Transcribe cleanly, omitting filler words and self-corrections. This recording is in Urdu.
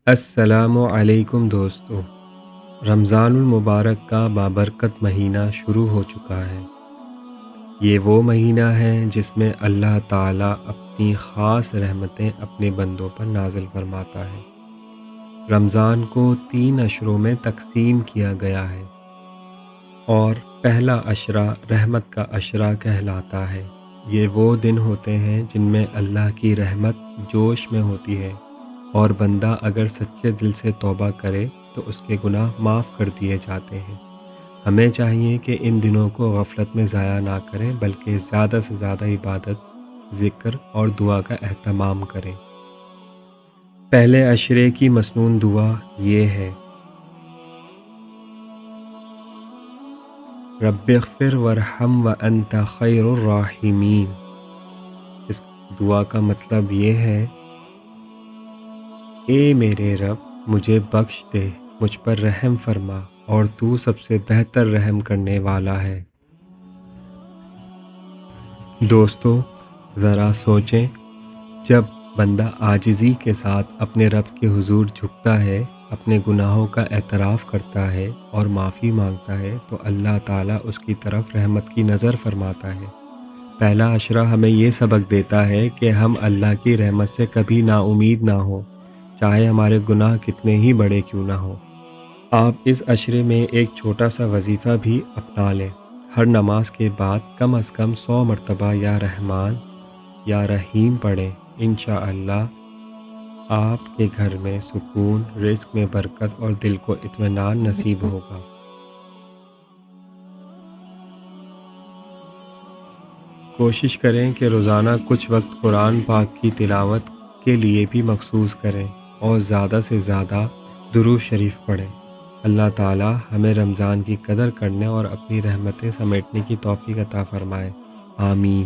السلام علیکم دوستو، رمضان المبارک کا بابرکت مہینہ شروع ہو چکا ہے۔ یہ وہ مہینہ ہے جس میں اللہ تعالیٰ اپنی خاص رحمتیں اپنے بندوں پر نازل فرماتا ہے۔ رمضان کو 3 عشروں میں تقسیم کیا گیا ہے اور پہلا عشرہ رحمت کا عشرہ کہلاتا ہے۔ یہ وہ دن ہوتے ہیں جن میں اللہ کی رحمت جوش میں ہوتی ہے اور بندہ اگر سچے دل سے توبہ کرے تو اس کے گناہ معاف کر دیے جاتے ہیں۔ ہمیں چاہیے کہ ان دنوں کو غفلت میں ضائع نہ کریں بلکہ زیادہ سے زیادہ عبادت، ذکر اور دعا کا اہتمام کریں۔ پہلے عشرے کی مسنون دعا یہ ہے: رب اغفر وارحم وانت خیر الراحمین۔ اس دعا کا مطلب یہ ہے: اے میرے رب، مجھے بخش دے، مجھ پر رحم فرما، اور تو سب سے بہتر رحم کرنے والا ہے۔ دوستو، ذرا سوچیں، جب بندہ عاجزی کے ساتھ اپنے رب کے حضور جھکتا ہے، اپنے گناہوں کا اعتراف کرتا ہے اور معافی مانگتا ہے تو اللہ تعالیٰ اس کی طرف رحمت کی نظر فرماتا ہے۔ پہلا عشرہ ہمیں یہ سبق دیتا ہے کہ ہم اللہ کی رحمت سے کبھی نا امید نہ ہوں، چاہے ہمارے گناہ کتنے ہی بڑے کیوں نہ ہوں۔ آپ اس عشرے میں ایک چھوٹا سا وظیفہ بھی اپنا لیں۔ ہر نماز کے بعد کم از کم 100 مرتبہ یا رحمان یا رحیم پڑھیں۔ انشاءاللہ آپ کے گھر میں سکون، رزق میں برکت اور دل کو اطمینان نصیب ہوگا۔ کوشش کریں کہ روزانہ کچھ وقت قرآن پاک کی تلاوت کے لیے بھی مخصوص کریں اور زیادہ سے زیادہ درود شریف پڑھیں۔ اللہ تعالیٰ ہمیں رمضان کی قدر کرنے اور اپنی رحمتیں سمیٹنے کی توفیق عطا فرمائے۔ آمین۔